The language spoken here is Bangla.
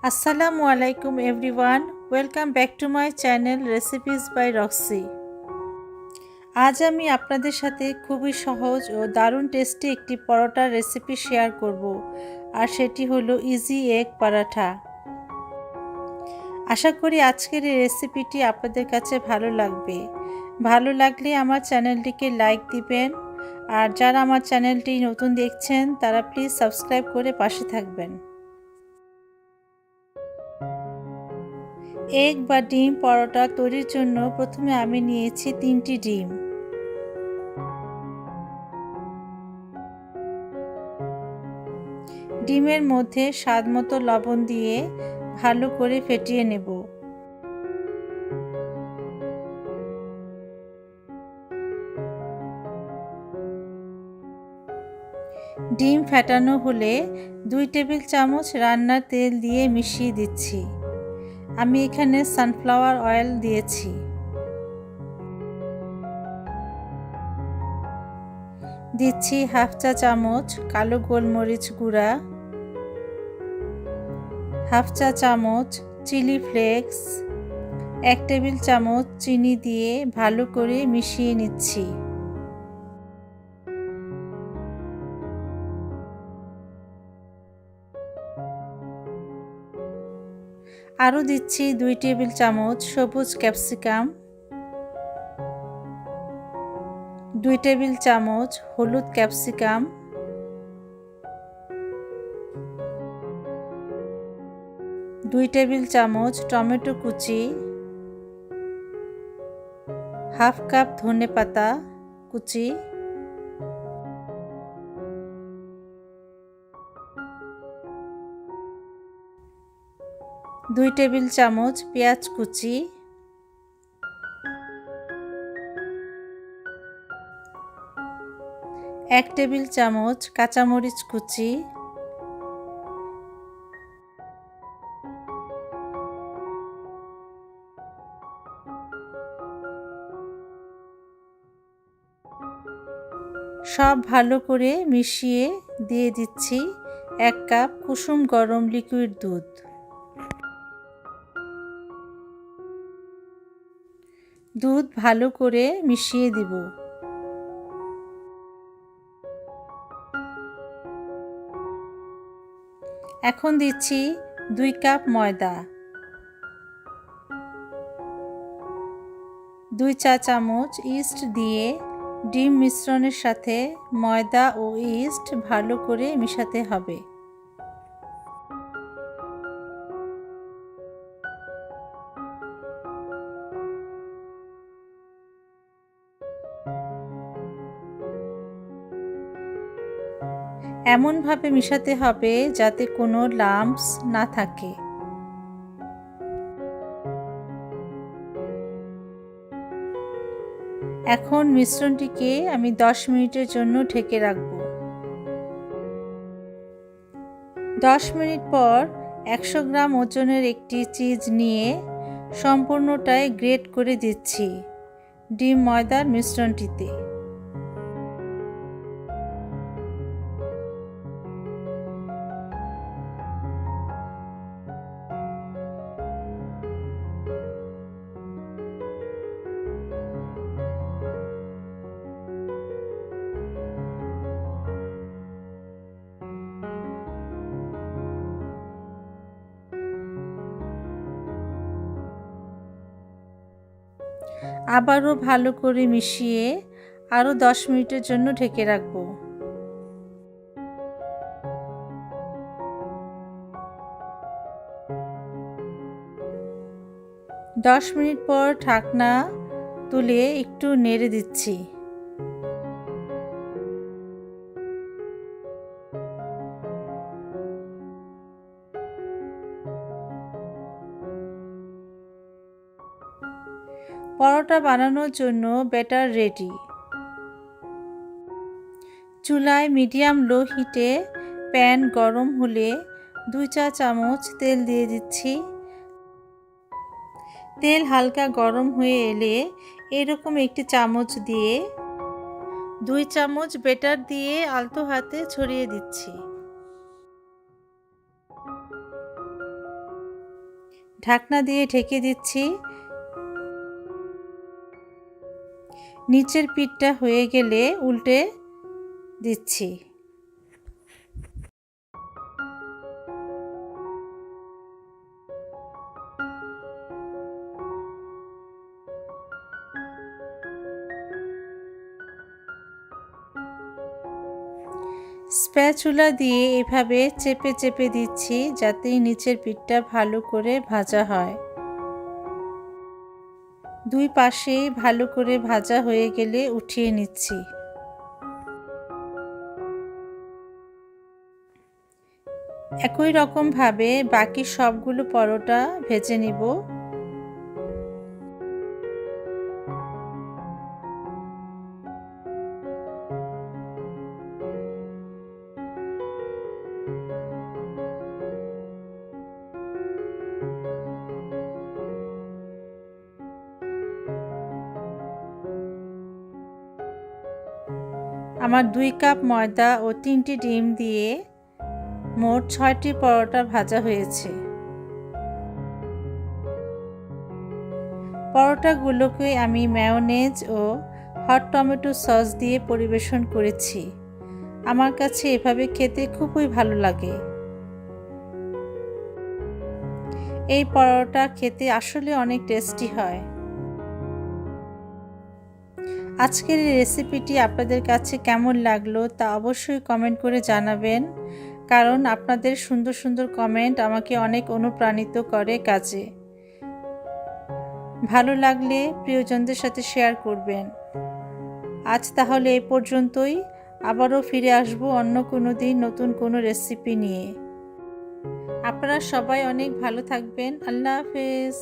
আসসালামু আলাইকুম everyone, welcome back to my channel recipes by Roxy. আজ আমি আপনাদের সাথে খুবই সহজ ও দারুণ টেস্টি একটি পরোটার রেসিপি শেয়ার করব, আর সেটি হলো ইজি এগ পরাঠা। আশা করি আজকের এই রেসিপিটি আপনাদের কাছে ভালো লাগবে। ভালো লাগলে আমার চ্যানেলটিকে লাইক দিবেন, আর যারা আমার চ্যানেলটি নতুন দেখছেন তারা প্লিজ সাবস্ক্রাইব করে পাশে থাকবেন। এগ বা ডিম পরোটা তৈরির জন্য প্রথমে আমি নিয়েছি 3টি ডিম। ডিমের মধ্যে স্বাদমতো লবণ দিয়ে ভালো করে ফেটিয়ে নেব। ডিম ফেটানো হলে 2 টেবিল চামচ রান্নার তেল দিয়ে মিশিয়ে দিচ্ছি। আমি এখানে সানফ্লাওয়ার অয়েল দিয়েছি। দিচ্ছি হাফ চা চামচ কালো গোলমরিচ গুঁড়া, হাফ চা চামচ চিলি ফ্লেক্স, 1 টেবিল চামচ চিনি দিয়ে ভালো করে মিশিয়ে নিচ্ছি। আরও দিচ্ছি 2 টেবিল চামচ সবুজ ক্যাপসিকাম, 2 টেবিল চামচ হলুদ ক্যাপসিকাম, 2 টেবিল চামচ টমেটো কুচি, হাফ কাপ ধনেপাতা কুচি, 2 টেবিল চামচ পেঁয়াজ কুচি, 1 টেবিল চামচ কাঁচামরিচ কুচি, সব ভালো করে মিশিয়ে দিয়ে দিচ্ছি 1 কাপ কুসুম গরম লিকুইড দুধ। দুধ ভালো করে মিশিয়ে দিব। এখন দিচ্ছি 2 কাপ ময়দা, 2 চা চামচ ইস্ট দিয়ে ডিম মিশ্রণের সাথে ময়দা ও ইস্ট ভালো করে মিশাতে হবে। এমনভাবে মিশাতে হবে যাতে কোনো লাম্পস না থাকে। এখন মিশ্রণটিকে আমি 10 মিনিটের জন্য ঢেকে রাখব। 10 মিনিট পর 100 গ্রাম ওজনের একটি চিজ নিয়ে সম্পূর্ণটাই গ্রেট করে দিচ্ছি ডিম ময়দার মিশ্রণটিতে। আবারও ভালো করে মিশিয়ে আরও 10 মিনিটের জন্য ঢেকে রাখব। 10 মিনিট পর ঢাকনা তুলে একটু নেড়ে দিচ্ছি। পরোটা বানানোর জন্য ব্যাটার রেডি। চুলায় মিডিয়াম লো হিটে প্যান গরম হলে 2 চা চামচ তেল দিয়ে দিচ্ছি। তেল হালকা গরম হয়ে এলে এরকম একটি চামচ দিয়ে 2 চামচ ব্যাটার দিয়ে আলতো হাতে ছড়িয়ে দিচ্ছি। ঢাকনা দিয়ে ঢেকে দিচ্ছি। নিচের পিঠটা হয়ে গেলে উল্টে দিচ্ছি। স্প্যাচুলা দিয়ে এভাবে চেপে চেপে দিচ্ছি যাতে নিচের পিঠটা ভালো করে ভাজা হয়। দুই পাশে ভালো করে ভাজা হয়ে গেলে উঠিয়ে নিচ্ছি। একই রকমভাবে বাকি সবগুলো পরোটা ভেজে নিব। আমার 2 কাপ ময়দা ও 3টি ডিম দিয়ে মোট 6টি পরোটা ভাজা হয়েছে। পরোটাগুলোকে আমি মেয়োনেজ ও হট টমেটো সস দিয়ে পরিবেশন করেছি। আমার কাছে এভাবে খেতে খুবই ভালো লাগে। এই পরোটা খেতে আসলে অনেক টেস্টি হয়। আজকের এই রেসিপিটি আপনাদের কাছে কেমন লাগলো তা অবশ্যই কমেন্ট করে জানাবেন, কারণ আপনাদের সুন্দর সুন্দর কমেন্ট আমাকে অনেক অনুপ্রাণিত করে কাজে। ভালো লাগলে প্রিয়জনদের সাথে শেয়ার করবেন। আজ তাহলে এই পর্যন্তই। আবারও ফিরে আসব অন্য কোনো দিন নতুন কোনো রেসিপি নিয়ে। আপনারা সবাই অনেক ভালো থাকবেন। আল্লাহ হাফেজ।